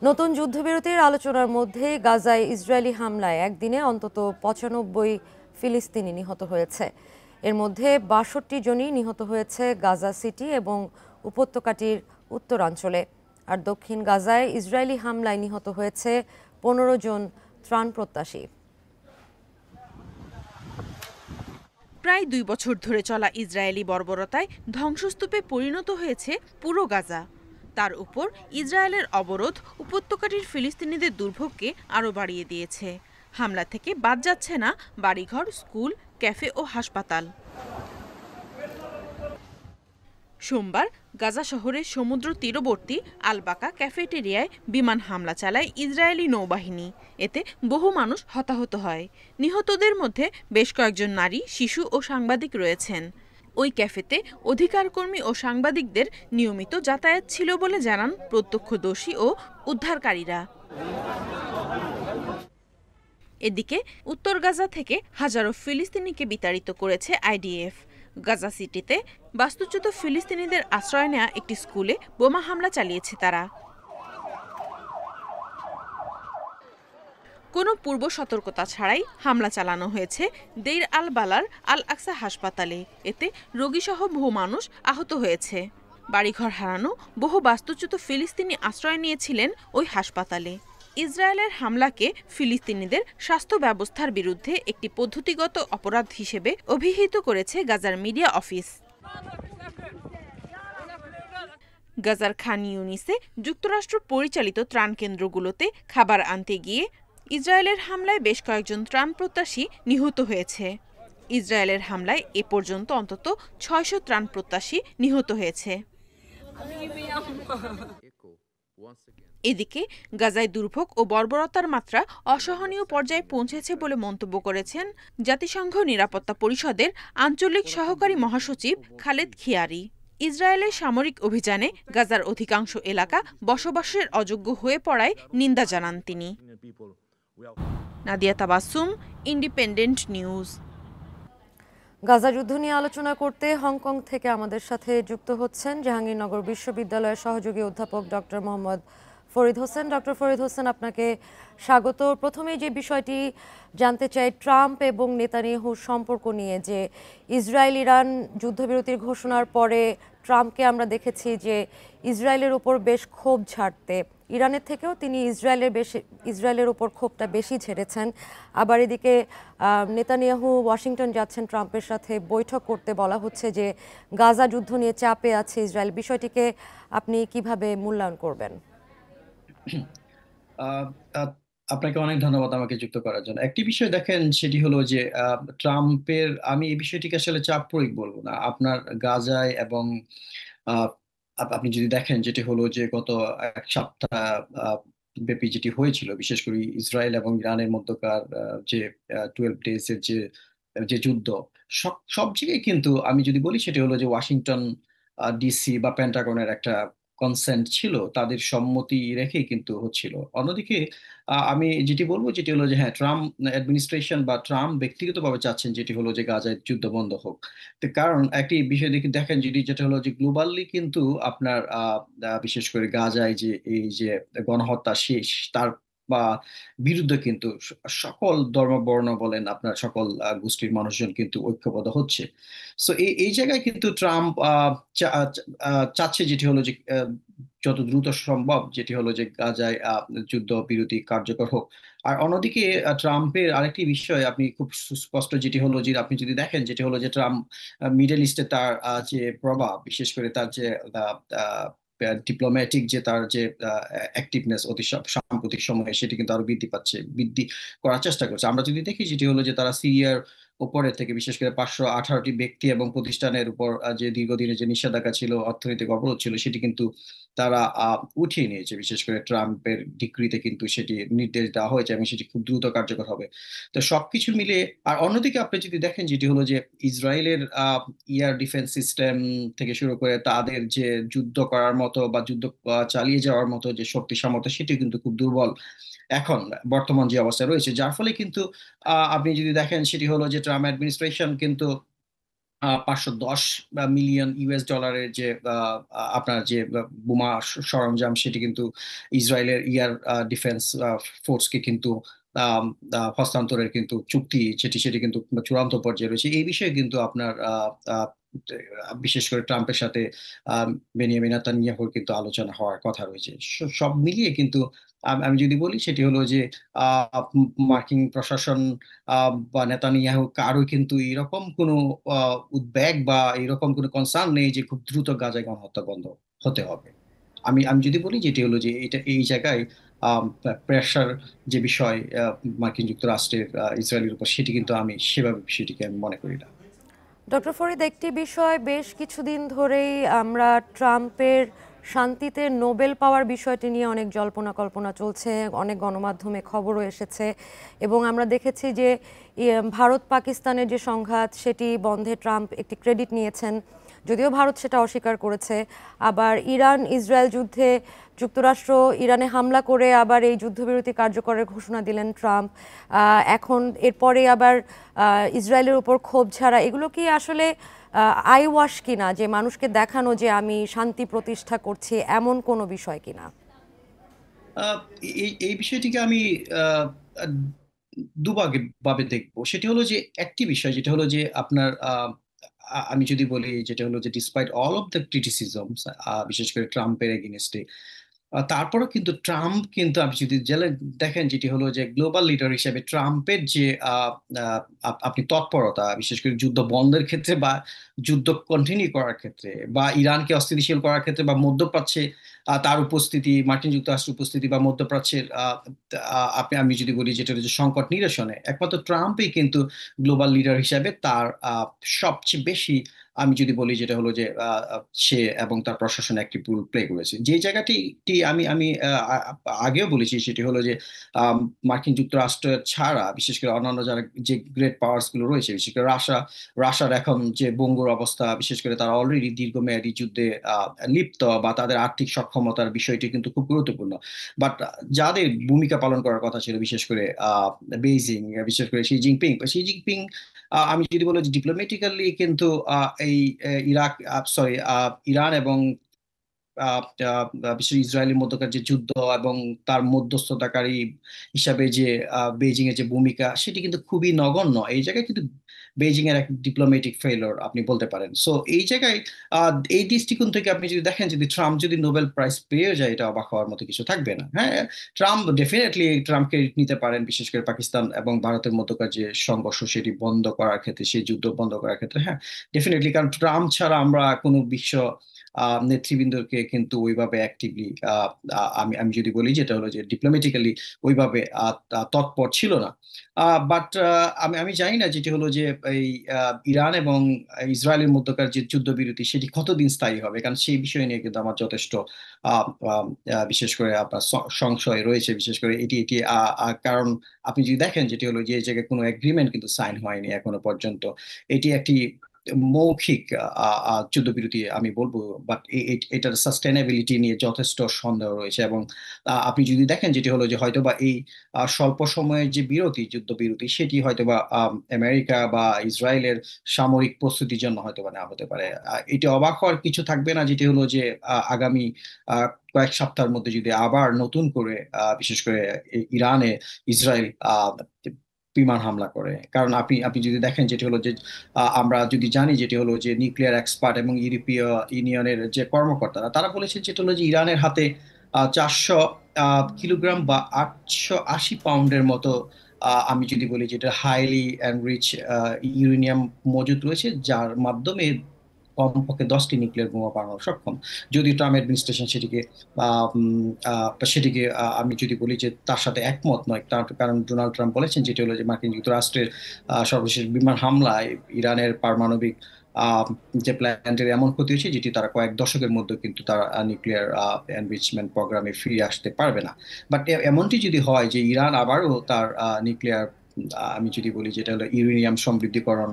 নতুন যুদ্ধবিরতির আলোচনার মধ্যে গাজায় ইসরায়েলি হামলায় একদিনে অন্তত ৯৫ ফিলিস্তিনি নিহত হয়েছে। এর মধ্যে ৬২ জনই নিহত হয়েছে গাজা সিটি এবং উপত্যকাটির উত্তরাঞ্চলে। আর দক্ষিণ গাজায় ইসরায়েলি হামলায় নিহত হয়েছে ১৫ জন ত্রাণ প্রত্যাশী। প্রায় ২ বছর ধরে চলা ইসরায়েলি বর্বরতায় ধ্বংসস্তূপে পরিণত হয়েছে পুরো গাজা। তার উপর ইসরায়েলের অবরোধ উপত্যকাটির ফিলিস্তিনিদের দুর্ভোগকে আরও বাড়িয়ে দিয়েছে। হামলা থেকে বাদ যাচ্ছে না বাড়িঘর, স্কুল, ক্যাফে ও হাসপাতাল। সোমবার গাজা শহরের সমুদ্র তীরবর্তী আলবাকা ক্যাফেটেরিয়ায় বিমান হামলা চালায় ইসরায়েলি নৌবাহিনী। এতে বহু মানুষ হতাহত হয়। নিহতদের মধ্যে বেশ কয়েকজন নারী, শিশু ও সাংবাদিক রয়েছেন। ওই ক্যাফেতে অধিকারকর্মী ও সাংবাদিকদের নিয়মিত যাতায়াত ছিল বলে জানান প্রত্যক্ষদর্শী ও উদ্ধারকারীরা। এদিকে উত্তর গাজা থেকে হাজারো ফিলিস্তিনিকে বিতাড়িত করেছে আইডিএফ। গাজা সিটিতে বাস্তুচ্যুত ফিলিস্তিনিদের আশ্রয় নেওয়া একটি স্কুলে বোমা হামলা চালিয়েছে তারা। কোনো পূর্ব সতর্কতা ছাড়াই হামলা চালানো হয়েছে দেইর আল বালার আল আকসা হাসপাতালে। এতে রোগীসহ বহু মানুষ আহত হয়েছে। বাড়িঘর হারানো বহু বাস্তুচ্যুত ফিলিস্তিনি আশ্রয় নিয়েছিলেন ওই হাসপাতালে। ইসরায়েলের হামলাকে ফিলিস্তিনিদের স্বাস্থ্য ব্যবস্থার বিরুদ্ধে একটি পদ্ধতিগত অপরাধ হিসেবে অভিহিত করেছে গাজার মিডিয়া অফিস। গাজার খান ইউনিসে যুক্তরাষ্ট্র পরিচালিত ত্রাণ কেন্দ্রগুলোতে খাবার আনতে গিয়ে ইসরায়েলের হামলায় বেশ কয়েকজন ত্রাণ প্রত্যাশী নিহত হয়েছে। ইসরায়েলের হামলায় এ পর্যন্ত অন্তত ৬০০ ত্রাণ প্রত্যাশী নিহত হয়েছে। এদিকে গাজায় দুর্ভোগ ও বর্বরতার মাত্রা অসহনীয় পর্যায়ে পৌঁছেছে বলে মন্তব্য করেছেন জাতিসংঘ নিরাপত্তা পরিষদের আঞ্চলিক সহকারী মহাসচিব খালেদ খিয়ারি। ইসরায়েলের সামরিক অভিযানে গাজার অধিকাংশ এলাকা বসবাসের অযোগ্য হয়ে পড়ায় নিন্দা জানান তিনি। Nadia Tabassum, Independent News. Gaza যুদ্ধ নিয়ে আলোচনা করতে হংকং থেকে আমাদের সাথে যুক্ত হচ্ছেন জাহাঙ্গীরনগর বিশ্ববিদ্যালয়ের সহযোগী অধ্যাপক ডক্টর মোহাম্মদ ফরিদ হোসেন। ডক্টর ফরিদ হোসেন, আপনাকে স্বাগত। প্রথমে যে বিষয়টি জানতে চাই, ট্রাম্প এবং নেতানিয়াহুর সম্পর্ক নিয়ে, যে ইসরায়েল ইরান যুদ্ধবিরতির ঘোষণার পরে ট্রাম্পকে আমরা দেখেছি যে ইসরায়েলের উপর বেশ ক্ষোভ ঝাড়তে, ইরানের থেকেও তিনি ইসরায়েলের উপর ক্ষোভটা বেশি ঝেড়েছেন। আবার এদিকে নেতানিয়াহু ওয়াশিংটন যাচ্ছেন ট্রাম্পের সাথে বৈঠক করতে। বলা হচ্ছে যে গাজা যুদ্ধ নিয়ে চাপে আছে ইসরায়েল। বিষয়টিকে আপনি কিভাবে মূল্যায়ন করবেন? আহ, আহ, আপনাকে অনেক ধন্যবাদ আমাকে যুক্ত করার জন্য। একটি বিষয় দেখেন, সেটি হলো যে ট্রাম্পের, আমি এই বিষয়টিকে আসলে চাপ প্রয়োগ বলবো না আপনার গাজায় এবং আহ, আপনি যদি দেখেন যেটি হলো যে গত এক সপ্তাহ আহ, ব্যাপী যেটি হয়েছিল, বিশেষ করে ইসরায়েল এবং ইরানের মধ্যকার যে 12 ডেজ এর যে যে যুদ্ধ, সব সব জায়গায় কিন্তু আমি যদি বলি সেটি হলো যে ওয়াশিংটন ডিসি বা পেন্টাগনের একটা কনসেন্ট ছিল, তাদের সম্মতি রেখেই কিন্তু হচ্ছিল। অন্যদিকে আমি যেটি বলবো যেটি হলো যে হ্যাঁ, ট্রাম্প অ্যাডমিনিস্ট্রেশন বা ট্রাম্প ব্যক্তিগতভাবে চাচ্ছেন যেটি হলো যে গাজায় যুদ্ধ বন্ধ হোক। তো কারণ একটি বিষয় দেখে দেখেন যেটা হলো যে গ্লোবালি কিন্তু আপনার বিশেষ করে গাজায় যে এই যে গণহত্যা শেষ, তার বা বিরুদ্ধে কিন্তু সকল ধর্ম বর্ণ বলেন, আপনার সকল গোষ্ঠীর মানুষজন কিন্তু ঐক্যবদ্ধ হচ্ছে। সো এই জায়গায় কিন্তু ট্রাম্প চাচ্ছে যেটি হলো যে যত দ্রুত সম্ভব যেটি হলো যে গাজায় যুদ্ধ বিরতি কার্যকর হোক। আর অন্যদিকে ট্রাম্পের আরেকটি বিষয় আপনি খুব সুস্পষ্ট, যেটি হলো যে আপনি যদি দেখেন যেটি হলো যে ট্রাম্প মিডল ইস্টে তার যে প্রভাব, বিশেষ করে তার যে ডিপ্লোম্যাটিক যে তার যে অ্যাক্টিভনেস অতি সাম্প্রতিক সময়ে, সেটি কিন্তু আরো বৃদ্ধি করার চেষ্টা করছে। আমরা যদি দেখি যেটি হলো যে তারা সিরিয়ার উপরে থেকে বিশেষ করে 518টি ব্যক্তি এবং প্রতিষ্ঠানের উপর যে দীর্ঘদিনের যে নিষেধাজ্ঞা ছিল, অর্থনৈতিক অবরোধ ছিল, সেটি কিন্তু তারা উঠিয়ে নিয়েছে। বিশেষ করে ট্রাম্পের ডিক্রিতে কিন্তু সেটি নির্দেশ দেওয়া হয়েছে এবং সেটি খুব দ্রুত কার্যকর হবে। তো সবকিছু মিলে, আর অন্যদিকে আপনি যদি দেখেন যেটি হলো যে ইসরায়েলের এয়ার ডিফেন্স সিস্টেম থেকে শুরু করে তাদের যে যুদ্ধ করার মতো বা যুদ্ধ চালিয়ে যাওয়ার মতো যে শক্তি সামর্থ্য, সেটি কিন্তু খুব দুর্বল এখন বর্তমান যে অবস্থা রয়েছে। যার ফলে কিন্তু আপনি যদি দেখেন সেটি হলো যে ট্রাম্প অ্যাডমিনিস্ট্রেশন কিন্তু 510 মিলিয়ন ইউএস ডলারের যে আপনার যে বোমা সরঞ্জাম, সেটি কিন্তু ইসরায়েলের এয়ার ডিফেন্স ফোর্সকে কিন্তু আম, হস্তান্তরের কিন্তু চুক্তি সেটি কিন্তু চূড়ান্ত পর্যায়ে রয়েছে। এই বিষয়ে কিন্তু আপনার বিশেষ করে ট্রাম্পের সাথে বেনিয়ামিন নেতানিয়াহুর কিন্তু আলোচনা হওয়ার কথা রয়েছে। সব মিলিয়ে কিন্তু আমি যদি বলি সেটি হলো যে মার্কিন প্রশাসন বা নেতানিয়াহু কারো কিন্তু এরকম কোনো উদ্বেগ বা এরকম কোনো কনসার্ন নেই যে খুব দ্রুত গাজায় গণহত্যা বন্ধ হতে হবে। আমি আমি যদি বলি যেটি হলো যে এটা এই জায়গায় প্রেশার যে বিষয় মার্কিন যুক্তরাষ্ট্রের ইসরায়েলের উপর, সেটি কিন্তু আমি সেভাবে বিষয়টিকে আমি মনে করি না। ডক্টর ফরিদ, একটি বিষয় বেশ কিছুদিন ধরেই আমরা ট্রাম্পের শান্তিতে নোবেল পাওয়ার বিষয়টি নিয়ে অনেক জল্পনা কল্পনা চলছে, অনেক গণমাধ্যমে খবরও এসেছে এবং আমরা দেখেছি যে ভারত পাকিস্তানের যে সংঘাত সেটি বন্ধে ট্রাম্প একটি ক্রেডিট নিয়েছেন, যদিও ভারত সেটা অস্বীকার করেছে। আবার ইরান ইসরায়েল যুদ্ধে যুক্তরাষ্ট্র ইরানে হামলা করে আবার এই যুদ্ধবিরতি কার্যকরের ঘোষণা দিলেন ট্রাম্প। এখন এরপরে আবার ইসরায়েলের উপর ক্ষোভ ছাড়া, এগুলো কি আসলে আই ওয়াশ কিনা, যে মানুষকে দেখানো যে আমি শান্তি প্রতিষ্ঠা করছি, এমন কোনো বিষয় কিনা? আহ, এই এই বিষয়টিকে আমি আহ, দুভাগে ভাবে দেখবো। সেটি হলো যে একটি বিষয় যেটা হলো যে আপনার আমি যদি বলি যেটা হলো যে despite all of the criticism, বিশেষ করে ট্রাম্পের এগেইনস্টে, তারপরেও কিন্তু ট্রাম্প কিন্তু আপনি যদি জেলে দেখেন যেটি হলো যে গ্লোবাল লিডার হিসেবে ট্রাম্পের যে আপনি তৎপরতা, বিশেষ করে যুদ্ধ বন্ধের ক্ষেত্রে বা যুদ্ধ কন্টিনিউ করার ক্ষেত্রে বা ইরানকে অস্থিতিশীল করার ক্ষেত্রে বা মধ্যপ্রাচ্যে তার উপস্থিতি, মার্কিন যুক্তরাষ্ট্রের উপস্থিতি বা মধ্যপ্রাচ্যের আমি যদি বলি যেটা হচ্ছে সংকট নিরসনে, একমাত্র ট্রাম্পই কিন্তু গ্লোবাল লিডার হিসেবে তার সবচেয়ে বেশি, আমি যদি বলি যেটা হলো যে সে এবং তার প্রশাসন একটি রোল প্লে করেছে। যে জায়গাটি আমি আমি আগেও বলেছি সেটি হলো যে আম, মার্কিন যুক্তরাষ্ট্র ছাড়া বিশেষ করে অন্যান্য যারা যে গ্রেট পাওয়ার্স গুলো রয়েছে, বিশেষ করে রাশার এখন যে ভঙ্গুর অবস্থা, বিশেষ করে তারা অলরেডি দীর্ঘমেয়াদী যুদ্ধে লিপ্ত বা তাদের আর্থিক সক্ষমতার বিষয়টি কিন্তু খুব গুরুত্বপূর্ণ। বাট যাদের ভূমিকা পালন করার কথা ছিল, বিশেষ করে বেইজিং, বিশেষ করে শি জিনপিং আমি যদি বলি যে ডিপ্লোম্যাটিক্যালি কিন্তু এই ইরাক সরি ইরান এবং বিশেষ ইসরায়েলের মধ্যকার যে যুদ্ধ এবং তার মধ্যস্থতাকারী হিসাবে যে বেইজিং এর যে ভূমিকা, সেটি কিন্তু খুবই নগণ্য। এই জায়গায় কিন্তু বেইজিং এর এক ডিপ্লোম্যাটিক ফেইলিওর আপনি বলতে পারেন। সো এই জায়গায় এই দৃষ্টিকোণ থেকে আপনি যদি দেখেন, যদি ট্রাম্প যদি নোবেল প্রাইজ পেয়ে যায়, এটা অবাক হওয়ার মতো কিছু থাকবে না। হ্যাঁ, ট্রাম্প ডেফিনেটলি ট্রাম্পকে নিতে পারেন, বিশেষ করে পাকিস্তান এবং ভারতের মধ্যকার যে সংঘর্ষ সেটি বন্ধ করার ক্ষেত্রে, সেই যুদ্ধ বন্ধ করার ক্ষেত্রে। হ্যাঁ, ডেফিনেটলি, কারণ ট্রাম্প ছাড়া আমরা কোনো বিশ্ব নেতৃবৃন্দকে কিন্তু ওইভাবে অ্যাক্টিভলি আমি আমি যদি বলি যেটা হলো যে ডিপ্লোম্যাটিক্যালি ওইভাবে তৎপর ছিল না। বাট আমি আমি জানি না যেটি হলো যে এই ইরান এবং ইসরায়েলের মধ্যকার যে যুদ্ধবিরতি সেটি কতদিন স্থায়ী হবে, কারণ সেই বিষয় নিয়ে কিন্তু আমার যথেষ্ট আহ, আহ, বিশেষ করে আপনার সংশয় রয়েছে। বিশেষ করে এটি এটি কারণ আপনি যদি দেখেন যেটি হলো যে এই জায়গায় কোনো এগ্রিমেন্ট কিন্তু সাইন হয়নি এখনো পর্যন্ত। এটি একটি মৌখিক যুদ্ধবিরতি আমি বলবো, বাট এটার সাস্টেনেবিলিটি নিয়ে যথেষ্ট সন্দেহ রয়েছে। এবং আপনি যদি দেখেন যেটি হলো যে হয়তোবা এই স্বল্প সময়ের যে যুদ্ধবিরতি সেটি হয়তোবা আমেরিকা বা ইসরায়েলের সামরিক প্রস্তুতির জন্য হয়তোবা না হতে পারে। এটি অবাক হওয়ার কিছু থাকবে না যেটি হলো যে আগামী কয়েক সপ্তাহের মধ্যে যদি আবার নতুন করে বিশেষ করে ইরানে ইসরায়েল বিমান হামলা করে। কারণ আপনি আপনি যদি দেখেন যেটি হলো যে আমরা যদি জানি যেটি হলো যে নিউক্লিয়ার এক্সপার্ট এবং ইউরোপীয় ইউনিয়নের যে কর্মকর্তারা তারা বলেছেন যেটি হলো যে ইরানের হাতে 400 কিলোগ্রাম বা 880 পাউন্ডের মতো আমি যদি বলি যেটা হাইলি এনরিচ ইউরেনিয়াম মজুদ রয়েছে, যার মাধ্যমে কমপক্ষে 10টি নিউক্লিয়ার বোমা বানানো সক্ষম। যদি ট্রাম্প অ্যাডমিনিস্ট্রেশন সেটিকে আমি যদি বলি যে তার সাথে একমত নয়, কারণ ডোনাল্ড ট্রাম্প বলেছেন যেটি হলো যে মার্কিন যুক্তরাষ্ট্রের সর্বশেষ বিমান হামলায় ইরানের পারমাণবিক আহ, যে প্ল্যান্টের এমন ক্ষতি হয়েছে যেটি তারা কয়েক দশকের মধ্যে কিন্তু তারা নিউক্লিয়ার এনরিচমেন্ট প্রোগ্রামে ফিরে আসতে পারবে না। বাট এমনটি যদি হয় যে ইরান আবারও তার নিউক্লিয়ার আমি যদি বলি যেটা হলো ইউরেনিয়াম সমৃদ্ধিকরণ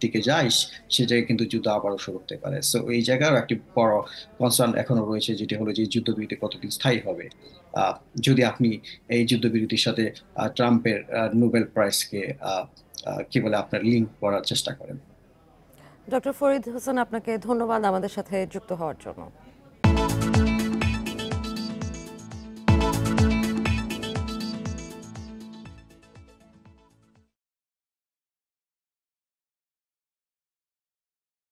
দিকে যায়, সে জায়গায় কিন্তু যুদ্ধ আবারও শুরু হতে পারে। সো এই জায়গার একটি বড় কনসার্ন এখনো রয়েছে যেটি হলো যে যুদ্ধবিরতি কতদিন স্থায়ী হবে আহ, যদি আপনি এই যুদ্ধবিরতির সাথে ট্রাম্পের নোবেল প্রাইজকে কি বলে আপনার লিঙ্ক করার চেষ্টা করেন। ডক্টর ফরিদ হোসেন, আপনাকে ধন্যবাদ আমাদের সাথে যুক্ত হওয়ার জন্য।